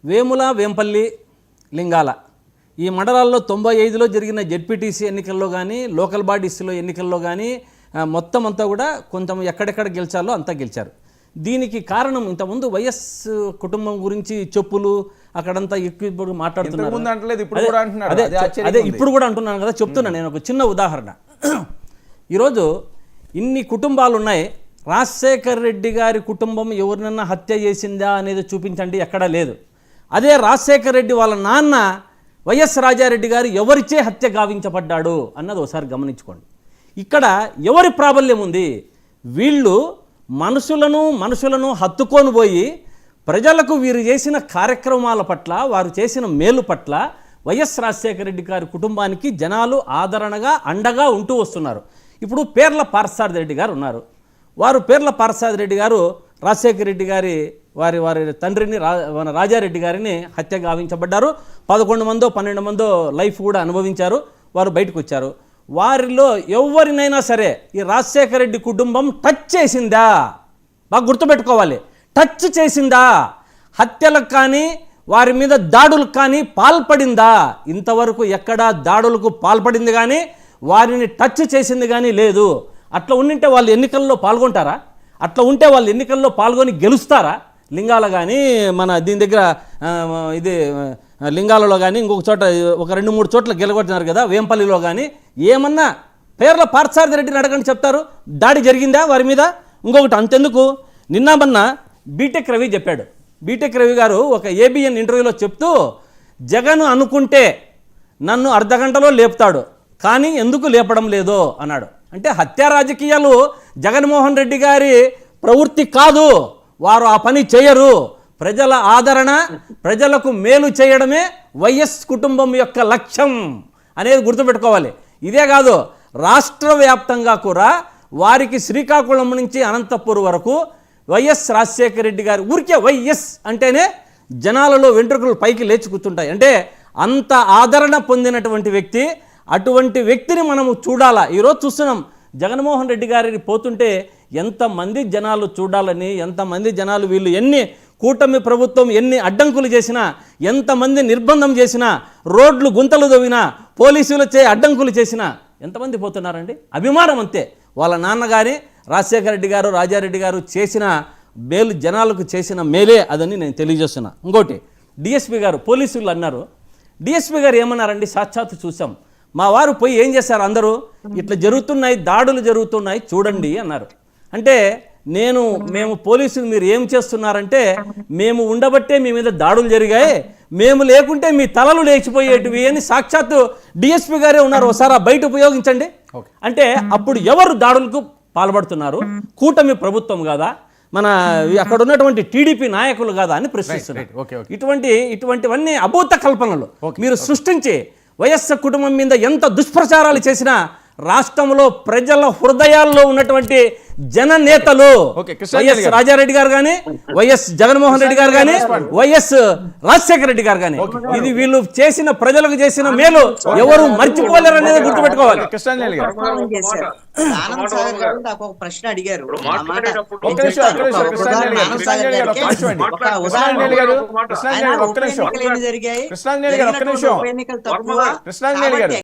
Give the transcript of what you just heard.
వేముల వేంపల్లి లింగాల ఈ మండలాల్లో 95లో జరిగిన జెడ్పీటీసీ ఎన్నికల్లో కానీ లోకల్ బాడీస్లో ఎన్నికల్లో కానీ మొత్తం అంతా కూడా కొంచెం ఎక్కడెక్కడ గెలిచాలో అంతా గెలిచారు. దీనికి కారణం ఇంతకుముందు వైఎస్ కుటుంబం గురించి చెప్పులు అక్కడంతా ఎక్కువ మాట్లాడుతున్నారు. అదే ఇప్పుడు కూడా అంటున్నాను కదా, చెప్తున్నాను నేను ఒక చిన్న ఉదాహరణ. ఈరోజు ఇన్ని కుటుంబాలు ఉన్నాయి, రాజశేఖర్ రెడ్డి గారి కుటుంబం ఎవరినన్నా హత్య చేసిందా అనేది చూపించండి, ఎక్కడా లేదు. అదే రాజశేఖర్ రెడ్డి వాళ్ళ నాన్న వైఎస్ రాజారెడ్డి గారు ఎవరిచే హత్య గావించబడ్డాడు అన్నది ఒకసారి గమనించుకోండి. ఇక్కడ ఎవరి ప్రాబల్యం ఉంది? వీళ్ళు మనుషులను హత్తుకొని పోయి ప్రజలకు వీరు చేసిన కార్యక్రమాల పట్ల, వారు చేసిన మేలు పట్ల వైఎస్ రాజశేఖర రెడ్డి గారి కుటుంబానికి జనాలు ఆదరణగా అండగా ఉంటూ వస్తున్నారు. ఇప్పుడు పేర్ల పార్థసారథి రెడ్డి గారు ఉన్నారు. వారు పేర్ల పార్థసారథి రెడ్డి గారు రాజశేఖర రెడ్డి గారి వారి తండ్రిని రాజారెడ్డి గారిని హత్య గావించబడ్డారు. 11 మందో 12 మందో లైఫ్ కూడా అనుభవించారు. వారు బయటకు వచ్చారు. వారిలో ఎవరినైనా సరే ఈ రాజశేఖర రెడ్డి కుటుంబం టచ్ చేసిందా? బాగా గుర్తుపెట్టుకోవాలి, టచ్ చేసిందా? హత్యలకు కానీ వారి మీద దాడులకు కానీ పాల్పడిందా? ఇంతవరకు ఎక్కడా దాడులకు పాల్పడింది కానీ వారిని టచ్ చేసింది కానీ లేదు. అట్లా ఉండింటే వాళ్ళు ఎన్నికల్లో పాల్గొంటారా? అట్లా ఉంటే వాళ్ళు ఎన్నికల్లో పాల్గొని గెలుస్తారా? లింగాల కానీ మన దీని దగ్గర ఇది లింగాలలో కానీ ఇంకొక చోట ఒక 2-3 చోట్ల గెలగొట్టినారు కదా, వేంపల్లిలో కానీ. ఏమన్నా పేర్ల పార్థసారథి రెడ్డిని అడగండి, చెప్తారు. దాడి జరిగిందా వారి మీద? ఇంకొకటి అంతెందుకు, నిన్న బీటెక్ రవి చెప్పాడు. బీటెక్ రవి గారు ఒక ఏబిఎన్ ఇంటర్వ్యూలో చెప్తూ, జగన్ అనుకుంటే నన్ను అర్ధగంటలో లేపుతాడు, కానీ ఎందుకు లేపడం లేదో అన్నాడు. అంటే హత్యా రాజకీయాలు జగన్మోహన్ రెడ్డి గారి ప్రవృత్తి కాదు, వారు ఆ పని చేయరు. ప్రజల ఆదరణ, ప్రజలకు మేలు చేయడమే వైఎస్ కుటుంబం యొక్క లక్ష్యం అనేది గుర్తుపెట్టుకోవాలి. ఇదే కాదు, రాష్ట్ర వ్యాప్తంగా కూడా వారికి శ్రీకాకుళం నుంచి అనంతపూర్ వరకు వైఎస్ రాజశేఖర రెడ్డి గారు ఊరికే వైఎస్ అంటేనే జనాలలో వెంట్రుకలు పైకి లేచి కూర్చుంటాయి. అంటే అంత ఆదరణ పొందినటువంటి వ్యక్తి. అటువంటి వ్యక్తిని మనము చూడాలా. ఈరోజు చూస్తున్నాం, జగన్మోహన్ రెడ్డి గారిని పోతుంటే ఎంతమంది జనాలు చూడాలని, ఎంతమంది జనాలు వీళ్ళు ఎన్ని కూటమి ప్రభుత్వం ఎన్ని అడ్డంకులు చేసినా, ఎంతమంది నిర్బంధం చేసినా, రోడ్లు గుంతలు దవ్వినా, పోలీసులచే అడ్డంకులు చేసినా ఎంతమంది పోతున్నారండి? అభిమానం అంతే. వాళ్ళ నాన్న కానీ రాజశేఖర రెడ్డి గారు, రాజారెడ్డి గారు చేసిన మేలు, జనాలకు చేసిన మేలే అదని నేను తెలియజేస్తున్నా. ఇంకోటి, డిఎస్పీ గారు పోలీసులు అన్నారు. డిఎస్పీ గారు ఏమన్నారండి? సాక్షాత్తు చూసాం. మా వారు పోయి ఏం చేశారు, అందరూ ఇట్లా జరుగుతున్నాయి, దాడులు జరుగుతున్నాయి చూడండి అన్నారు. అంటే మేము పోలీసులు మీరు ఏం చేస్తున్నారంటే, మేము ఉండబట్టే మీ మీద దాడులు జరిగాయి, మేము లేకుంటే మీ తలలు లేచిపోయేటివి అని సాక్షాత్తు డిఎస్పీ గారే ఉన్నారు. ఒకసారి బయట ఉపయోగించండి. అంటే అప్పుడు ఎవరు దాడులకు పాల్పడుతున్నారు? కూటమి ప్రభుత్వం కాదా, మన అక్కడ ఉన్నటువంటి టీడీపీ నాయకులు కాదా అని ప్రశ్నిస్తున్నారు. ఇటువంటివన్నీ అభూత కల్పనలు మీరు సృష్టించి వైఎస్ఆర్ కుటుంబం మీద ఎంత దుష్ప్రచారాలు చేసినా రాష్ట్రంలో ప్రజల హృదయాల్లో ఉన్నటువంటి జన నేతలు వైఎస్ రాజారెడ్డి గారు కానీ, వైఎస్ జగన్మోహన్ రెడ్డి గారు కానీ, వైఎస్ రాజశేఖర రెడ్డి గారు కానీ, ఇది వీళ్ళు చేసిన ప్రజలకు చేసిన మేలు ఎవరు మర్చిపోలేరు అనేది గుర్తుపెట్టుకోవాలి. ప్రశ్న అడిగారు, జరిగాయి